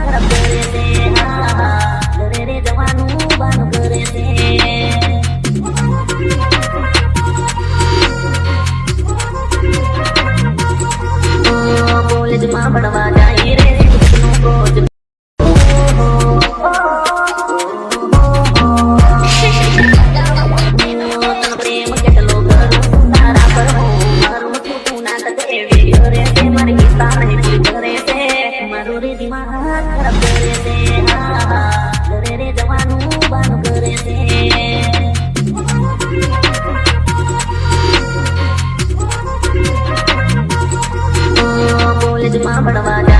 ખરાબ કરે છે. ઘરે રે જવાનું બાનું કરે છે. કોલેજમાં ભણવા જાય રે નું રોજ. પ્રેમ કેટલો કરું તારા પર હું મારું છૂટું ના થશે ઘરે છે મારી ગીતા નહીં પૂરી કરે છે. મારું રે દિમાગ ખરાબ કરે છે. ઘરે રે જવાનું બાનું કરે છે. કોલેજમાં ભણવા જાય